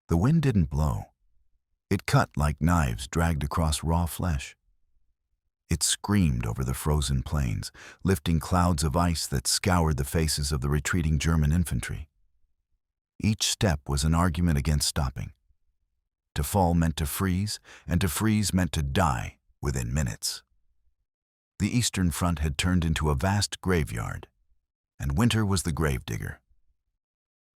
The wind didn't blow. It cut like knives dragged across raw flesh. It screamed over the frozen plains, lifting clouds of ice that scoured the faces of the retreating German infantry. Each step was an argument against stopping. To fall meant to freeze, and to freeze meant to die within minutes. The Eastern Front had turned into a vast graveyard, and winter was the gravedigger.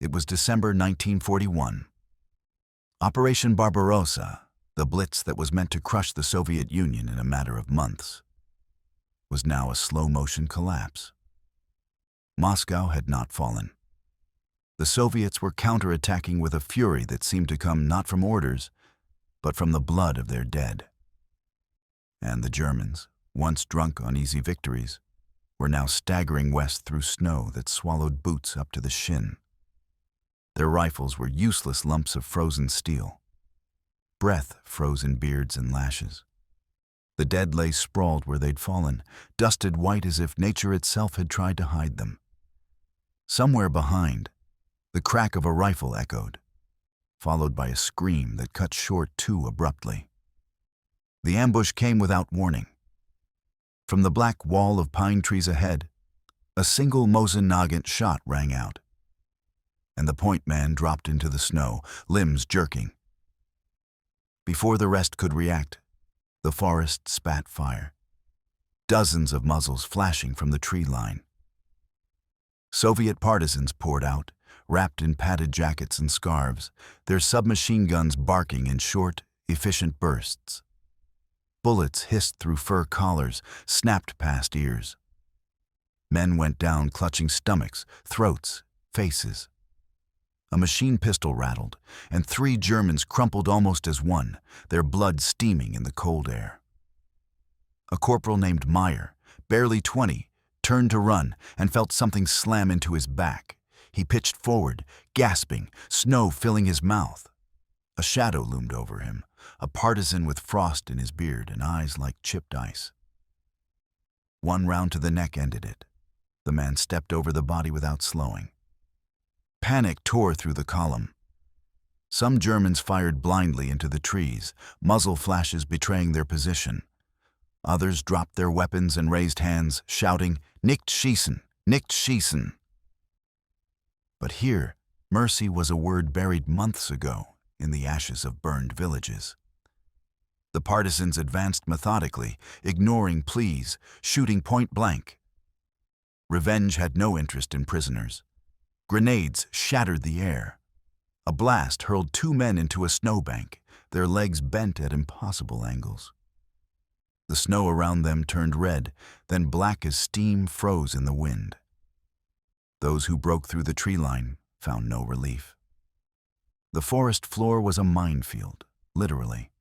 It was December 1941. Operation Barbarossa, the blitz that was meant to crush the Soviet Union in a matter of months, was now a slow-motion collapse. Moscow had not fallen. The Soviets were counterattacking with a fury that seemed to come not from orders, but from the blood of their dead. And the Germans, once drunk on easy victories, were now staggering west through snow that swallowed boots up to the shin. Their rifles were useless lumps of frozen steel. Breath froze in beards and lashes. The dead lay sprawled where they'd fallen, dusted white as if nature itself had tried to hide them. Somewhere behind, the crack of a rifle echoed, followed by a scream that cut short too abruptly. The ambush came without warning. From the black wall of pine trees ahead, a single Mosin-Nagant shot rang out, and the point man dropped into the snow, limbs jerking. Before the rest could react, the forest spat fire, dozens of muzzles flashing from the tree line. Soviet partisans poured out, wrapped in padded jackets and scarves, their submachine guns barking in short, efficient bursts. Bullets hissed through fur collars, snapped past ears. Men went down clutching stomachs, throats, faces. A machine pistol rattled, and 3 Germans crumpled almost as one, their blood steaming in the cold air. A corporal named Meyer, barely 20, turned to run and felt something slam into his back. He pitched forward, gasping, snow filling his mouth. A shadow loomed over him, a partisan with frost in his beard and eyes like chipped ice. One round to the neck ended it. The man stepped over the body without slowing. Panic tore through the column. Some Germans fired blindly into the trees, muzzle flashes betraying their position. Others dropped their weapons and raised hands, shouting, "Nicht schießen! Nicht schießen!" But here, mercy was a word buried months ago in the ashes of burned villages. The partisans advanced methodically, ignoring pleas, shooting point blank. Revenge had no interest in prisoners. Grenades shattered the air. A blast hurled 2 men into a snowbank, their legs bent at impossible angles. The snow around them turned red, then black as steam froze in the wind. Those who broke through the tree line found no relief. The forest floor was a minefield, literally.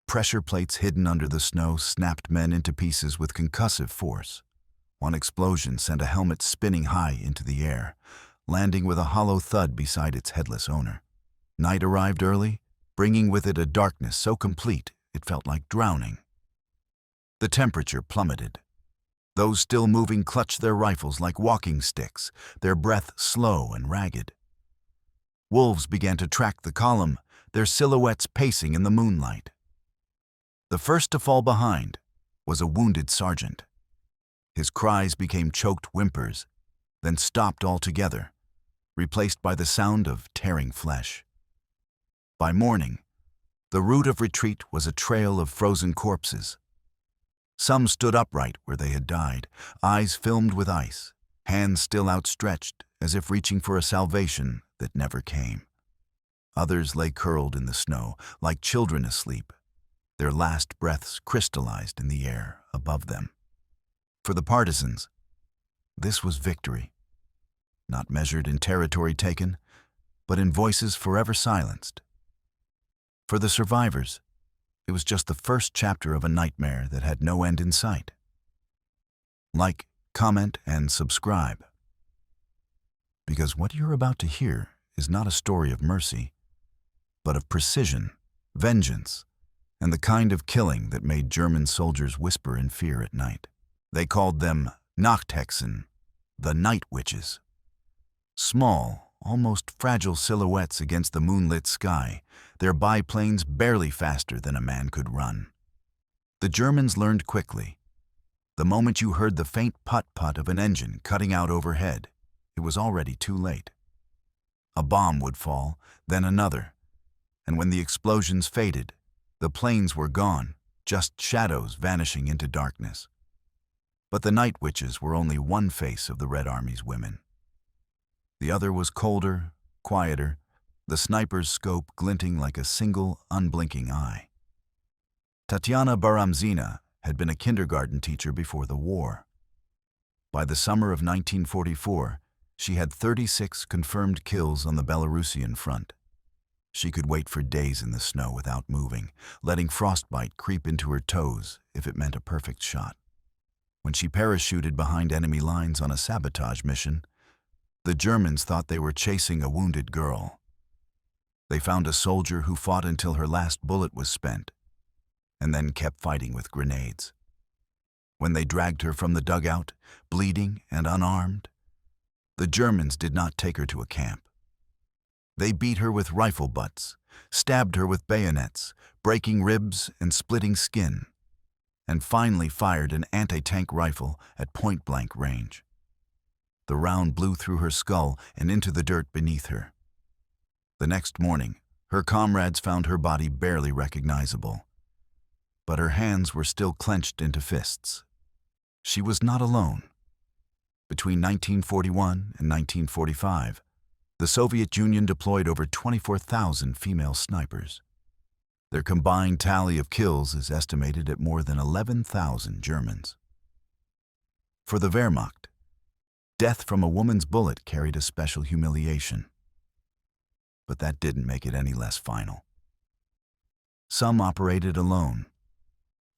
Pressure plates hidden under the snow snapped men into pieces with concussive force. One explosion sent a helmet spinning high into the air, landing with a hollow thud beside its headless owner. Night arrived early, bringing with it a darkness so complete it felt like drowning. The temperature plummeted. Those still moving clutched their rifles like walking sticks, their breath slow and ragged. Wolves began to track the column, their silhouettes pacing in the moonlight. The first to fall behind was a wounded sergeant. His cries became choked whimpers, then stopped altogether, replaced by the sound of tearing flesh. By morning, the route of retreat was a trail of frozen corpses. Some stood upright where they had died, eyes filmed with ice, hands still outstretched as if reaching for a salvation that never came. Others lay curled in the snow, like children asleep, their last breaths crystallized in the air above them. For the partisans, this was victory, not measured in territory taken, but in voices forever silenced. For the survivors, it was just the first chapter of a nightmare that had no end in sight. Like, comment, and subscribe. Because what you're about to hear is not a story of mercy, but of precision, vengeance, and the kind of killing that made German soldiers whisper in fear at night. They called them Nachthexen, the night witches. Small, almost fragile silhouettes against the moonlit sky, their biplanes barely faster than a man could run. The Germans learned quickly. The moment you heard the faint putt-putt of an engine cutting out overhead, it was already too late. A bomb would fall, then another, and when the explosions faded, the planes were gone, just shadows vanishing into darkness. But the night witches were only one face of the Red Army's women. The other was colder, quieter, the sniper's scope glinting like a single, unblinking eye. Tatiana Baramzina had been a kindergarten teacher before the war. By the summer of 1944, she had 36 confirmed kills on the Belarusian front. She could wait for days in the snow without moving, letting frostbite creep into her toes if it meant a perfect shot. When she parachuted behind enemy lines on a sabotage mission, the Germans thought they were chasing a wounded girl. They found a soldier who fought until her last bullet was spent, and then kept fighting with grenades. When they dragged her from the dugout, bleeding and unarmed, the Germans did not take her to a camp. They beat her with rifle butts, stabbed her with bayonets, breaking ribs and splitting skin, and finally fired an anti-tank rifle at point-blank range. The round blew through her skull and into the dirt beneath her. The next morning, her comrades found her body barely recognizable, but her hands were still clenched into fists. She was not alone. Between 1941 and 1945, the Soviet Union deployed over 24,000 female snipers. Their combined tally of kills is estimated at more than 11,000 Germans. For the Wehrmacht, death from a woman's bullet carried a special humiliation. But that didn't make it any less final. Some operated alone.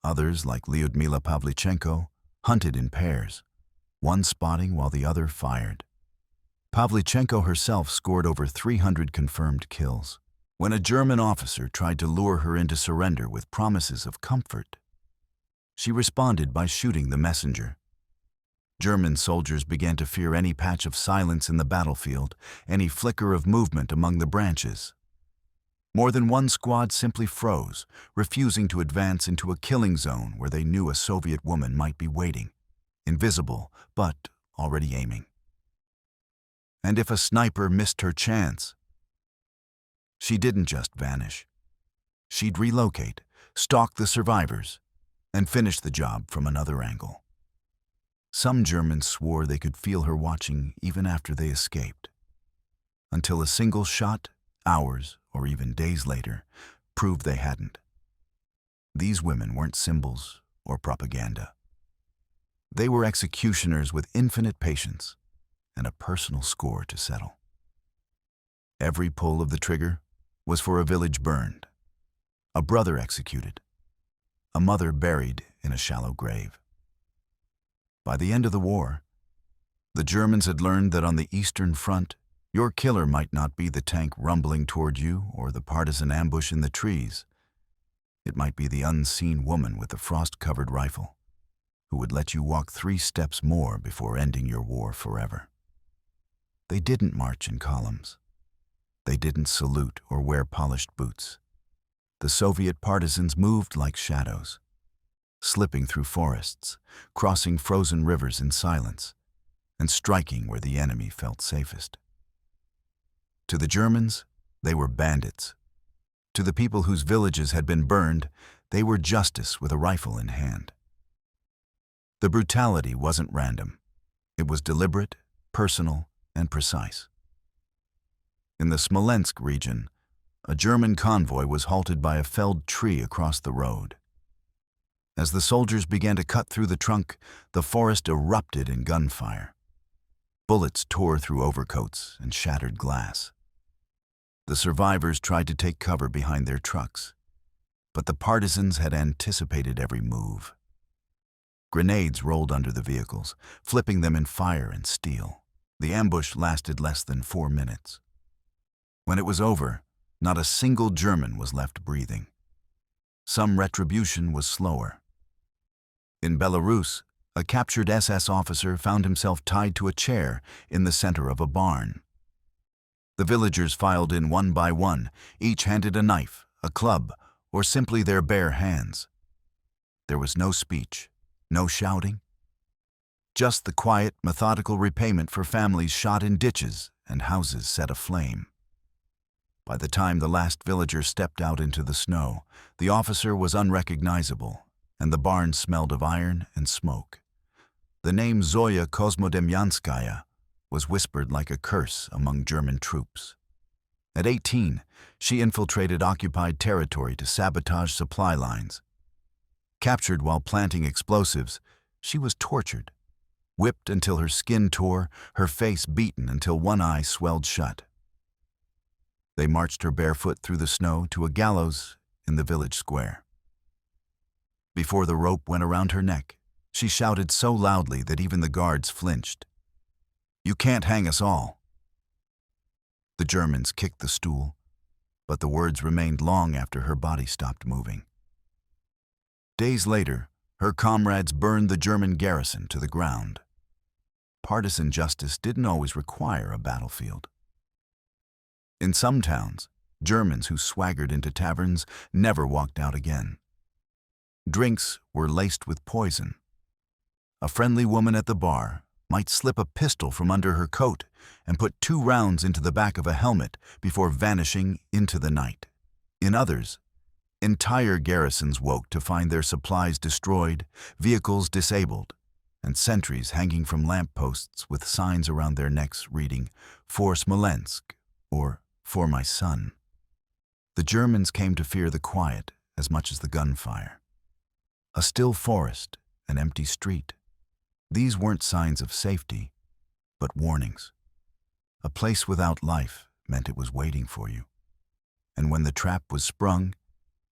Others, like Lyudmila Pavlichenko, hunted in pairs, one spotting while the other fired. Pavlichenko herself scored over 300 confirmed kills. When a German officer tried to lure her into surrender with promises of comfort, she responded by shooting the messenger. German soldiers began to fear any patch of silence in the battlefield, any flicker of movement among the branches. More than one squad simply froze, refusing to advance into a killing zone where they knew a Soviet woman might be waiting, invisible but already aiming. And if a sniper missed her chance, she didn't just vanish. She'd relocate, stalk the survivors, and finish the job from another angle. Some Germans swore they could feel her watching even after they escaped, until a single shot, hours or even days later, proved they hadn't. These women weren't symbols or propaganda. They were executioners with infinite patience and a personal score to settle. Every pull of the trigger was for a village burned, a brother executed, a mother buried in a shallow grave. By the end of the war, the Germans had learned that on the Eastern Front, your killer might not be the tank rumbling toward you or the partisan ambush in the trees. It might be the unseen woman with the frost-covered rifle, who would let you walk 3 steps more before ending your war forever. They didn't march in columns. They didn't salute or wear polished boots. The Soviet partisans moved like shadows, slipping through forests, crossing frozen rivers in silence, and striking where the enemy felt safest. To the Germans, they were bandits. To the people whose villages had been burned, they were justice with a rifle in hand. The brutality wasn't random. It was deliberate, personal, and precise. In the Smolensk region, a German convoy was halted by a felled tree across the road. As the soldiers began to cut through the trunk, the forest erupted in gunfire. Bullets tore through overcoats and shattered glass. The survivors tried to take cover behind their trucks, but the partisans had anticipated every move. Grenades rolled under the vehicles, flipping them in fire and steel. The ambush lasted less than 4 minutes. When it was over, not a single German was left breathing. Some retribution was slower. In Belarus, a captured SS officer found himself tied to a chair in the center of a barn. The villagers filed in one by one, each handed a knife, a club, or simply their bare hands. There was no speech, no shouting, just the quiet, methodical repayment for families shot in ditches and houses set aflame. By the time the last villager stepped out into the snow, the officer was unrecognizable, and the barn smelled of iron and smoke. The name Zoya Kosmodemyanskaya was whispered like a curse among German troops. At 18, she infiltrated occupied territory to sabotage supply lines. Captured while planting explosives, she was tortured, whipped until her skin tore, her face beaten until one eye swelled shut. They marched her barefoot through the snow to a gallows in the village square. Before the rope went around her neck, she shouted so loudly that even the guards flinched. "You can't hang us all." The Germans kicked the stool, but the words remained long after her body stopped moving. Days later, her comrades burned the German garrison to the ground. Partisan justice didn't always require a battlefield. In some towns, Germans who swaggered into taverns never walked out again. Drinks were laced with poison. A friendly woman at the bar might slip a pistol from under her coat and put 2 rounds into the back of a helmet before vanishing into the night. In others, entire garrisons woke to find their supplies destroyed, vehicles disabled, and sentries hanging from lampposts with signs around their necks reading, "For Smolensk," or "For my son." The Germans came to fear the quiet as much as the gunfire. A still forest, an empty street. These weren't signs of safety, but warnings. A place without life meant it was waiting for you. And when the trap was sprung,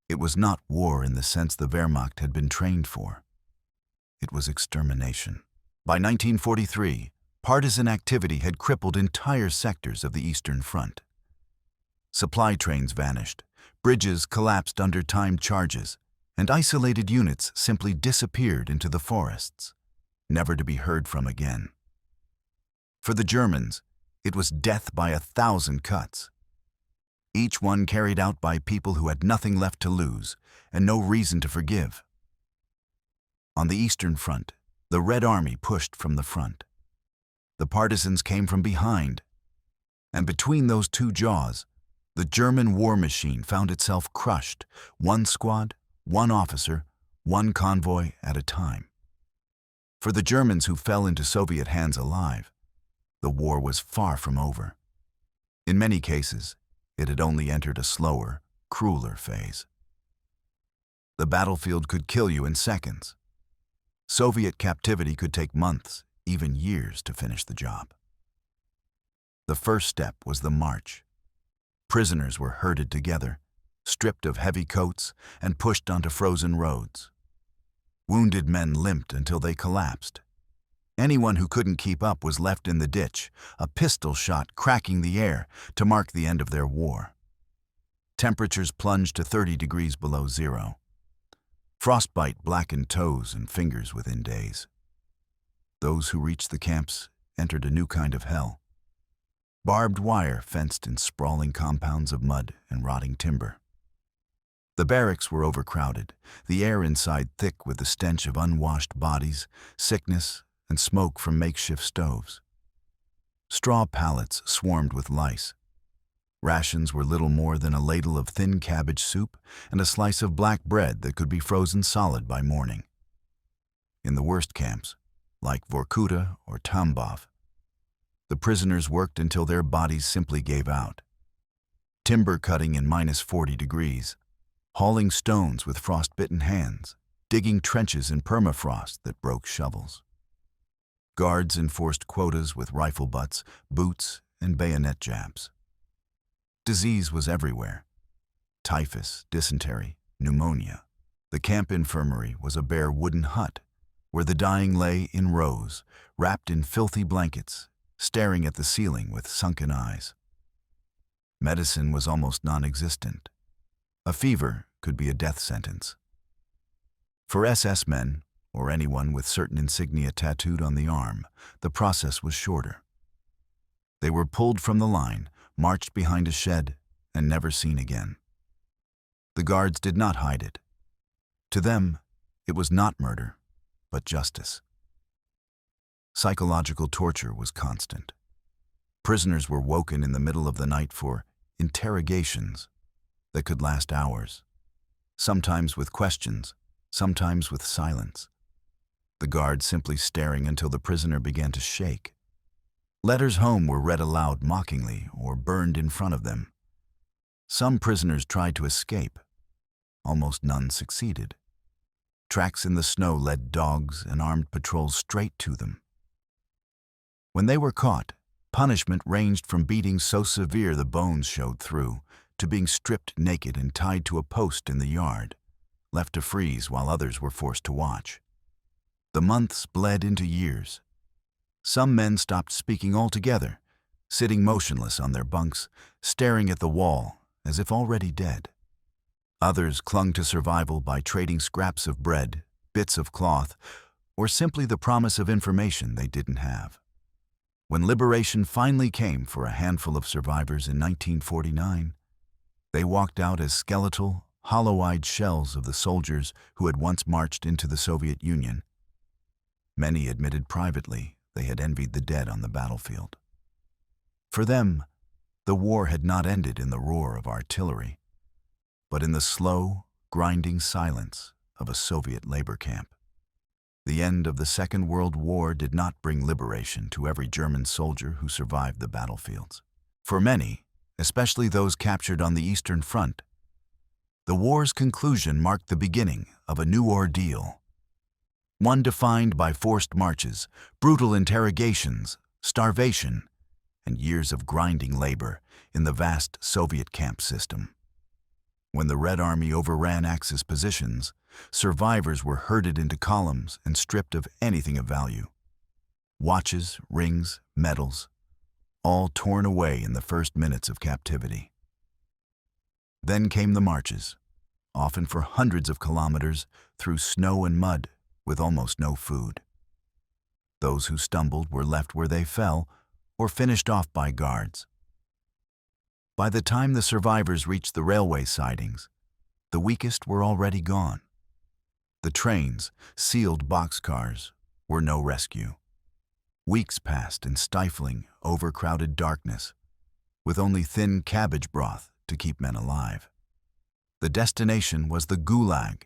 it was not war in the sense the Wehrmacht had been trained for. It was extermination. By 1943, partisan activity had crippled entire sectors of the Eastern Front. Supply trains vanished, bridges collapsed under timed charges, and isolated units simply disappeared into the forests, never to be heard from again. For the Germans, it was death by 1,000 cuts, each one carried out by people who had nothing left to lose and no reason to forgive. On the Eastern Front, the Red Army pushed from the front. The partisans came from behind, and between those two jaws, the German war machine found itself crushed, one squad, one officer, one convoy at a time. For the Germans who fell into Soviet hands alive, the war was far from over. In many cases, it had only entered a slower, crueler phase. The battlefield could kill you in seconds. Soviet captivity could take months, even years, to finish the job. The first step was the march. Prisoners were herded together, stripped of heavy coats, and pushed onto frozen roads. Wounded men limped until they collapsed. Anyone who couldn't keep up was left in the ditch, a pistol shot cracking the air to mark the end of their war. Temperatures plunged to 30 degrees below zero. Frostbite blackened toes and fingers within days. Those who reached the camps entered a new kind of hell. Barbed wire fenced in sprawling compounds of mud and rotting timber. The barracks were overcrowded, the air inside thick with the stench of unwashed bodies, sickness, and smoke from makeshift stoves. Straw pallets swarmed with lice. Rations were little more than a ladle of thin cabbage soup and a slice of black bread that could be frozen solid by morning. In the worst camps, like Vorkuta or Tambov, the prisoners worked until their bodies simply gave out. Timber cutting in -40 degrees, hauling stones with frostbitten hands, digging trenches in permafrost that broke shovels. Guards enforced quotas with rifle butts, boots, and bayonet jabs. Disease was everywhere. Typhus, dysentery, pneumonia. The camp infirmary was a bare wooden hut where the dying lay in rows, wrapped in filthy blankets, staring at the ceiling with sunken eyes. Medicine was almost non-existent. A fever could be a death sentence. For SS men, or anyone with certain insignia tattooed on the arm, the process was shorter. They were pulled from the line, marched behind a shed, and never seen again. The guards did not hide it. To them, it was not murder, but justice. Psychological torture was constant. Prisoners were woken in the middle of the night for interrogations that could last hours, sometimes with questions, sometimes with silence. The guard simply staring until the prisoner began to shake. Letters home were read aloud mockingly or burned in front of them. Some prisoners tried to escape. Almost none succeeded. Tracks in the snow led dogs and armed patrols straight to them. When they were caught, punishment ranged from beatings so severe the bones showed through, to being stripped naked and tied to a post in the yard, left to freeze while others were forced to watch. The months bled into years. Some men stopped speaking altogether, sitting motionless on their bunks, staring at the wall as if already dead. Others clung to survival by trading scraps of bread, bits of cloth, or simply the promise of information they didn't have. When liberation finally came for a handful of survivors in 1949, they walked out as skeletal, hollow-eyed shells of the soldiers who had once marched into the Soviet Union. Many admitted privately they had envied the dead on the battlefield. For them, the war had not ended in the roar of artillery, but in the slow, grinding silence of a Soviet labor camp. The end of the Second World War did not bring liberation to every German soldier who survived the battlefields. For many, especially those captured on the Eastern Front, the war's conclusion marked the beginning of a new ordeal. One defined by forced marches, brutal interrogations, starvation, and years of grinding labor in the vast Soviet camp system. When the Red Army overran Axis positions, survivors were herded into columns and stripped of anything of value. Watches, rings, medals, all torn away in the first minutes of captivity. Then came the marches, often for hundreds of kilometers through snow and mud with almost no food. Those who stumbled were left where they fell or finished off by guards. By the time the survivors reached the railway sidings, the weakest were already gone. The trains, sealed boxcars, were no rescue. Weeks passed in stifling, overcrowded darkness, with only thin cabbage broth to keep men alive. The destination was the gulag,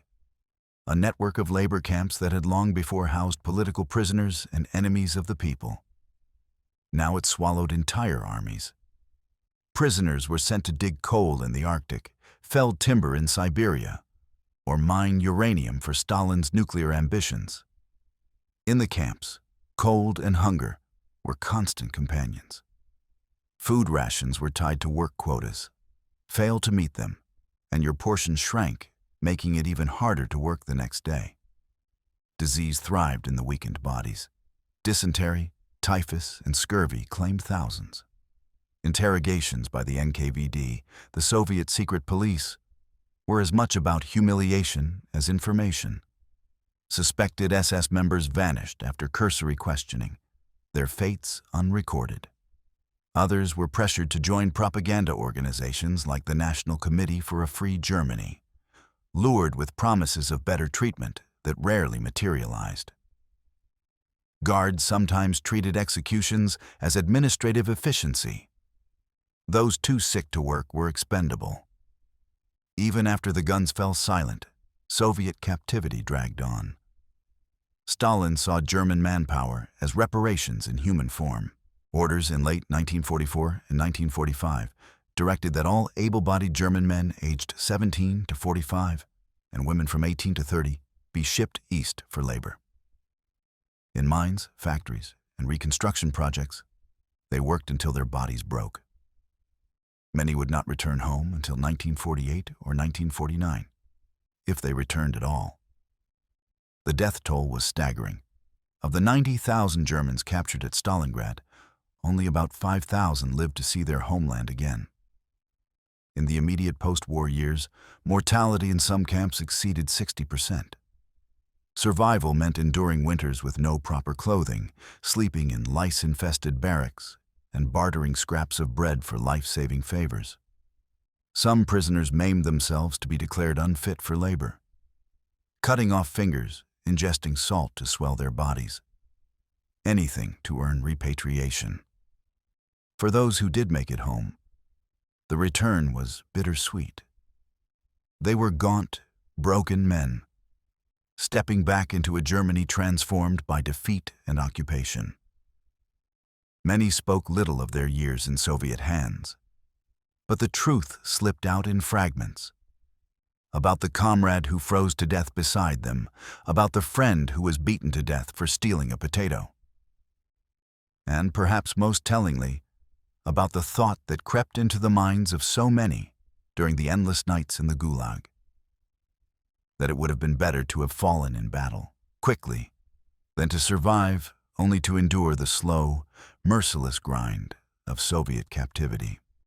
a network of labor camps that had long before housed political prisoners and enemies of the people. Now it swallowed entire armies. Prisoners were sent to dig coal in the Arctic, fell timber in Siberia, or mine uranium for Stalin's nuclear ambitions. In the camps, cold and hunger were constant companions. Food rations were tied to work quotas. Fail to meet them, and your portion shrank, making it even harder to work the next day. Disease thrived in the weakened bodies. Dysentery, typhus, and scurvy claimed thousands. Interrogations by the NKVD, the Soviet secret police, were as much about humiliation as information. Suspected SS members vanished after cursory questioning, their fates unrecorded. Others were pressured to join propaganda organizations like the National Committee for a Free Germany, lured with promises of better treatment that rarely materialized. Guards sometimes treated executions as administrative efficiency. Those too sick to work were expendable. Even after the guns fell silent, Soviet captivity dragged on. Stalin saw German manpower as reparations in human form. Orders in late 1944 and 1945 directed that all able-bodied German men aged 17 to 45 and women from 18 to 30 be shipped east for labor. In mines, factories, and reconstruction projects, they worked until their bodies broke. Many would not return home until 1948 or 1949, if they returned at all. The death toll was staggering. Of the 90,000 Germans captured at Stalingrad, only about 5,000 lived to see their homeland again. In the immediate post-war years, mortality in some camps exceeded 60%. Survival meant enduring winters with no proper clothing, sleeping in lice-infested barracks, and bartering scraps of bread for life-saving favors. Some prisoners maimed themselves to be declared unfit for labor, cutting off fingers, ingesting salt to swell their bodies. Anything to earn repatriation. For those who did make it home, the return was bittersweet. They were gaunt, broken men, stepping back into a Germany transformed by defeat and occupation. Many spoke little of their years in Soviet hands, but the truth slipped out in fragments. About the comrade who froze to death beside them, about the friend who was beaten to death for stealing a potato. And perhaps most tellingly, about the thought that crept into the minds of so many during the endless nights in the gulag, that it would have been better to have fallen in battle, quickly, than to survive only to endure the slow, merciless grind of Soviet captivity.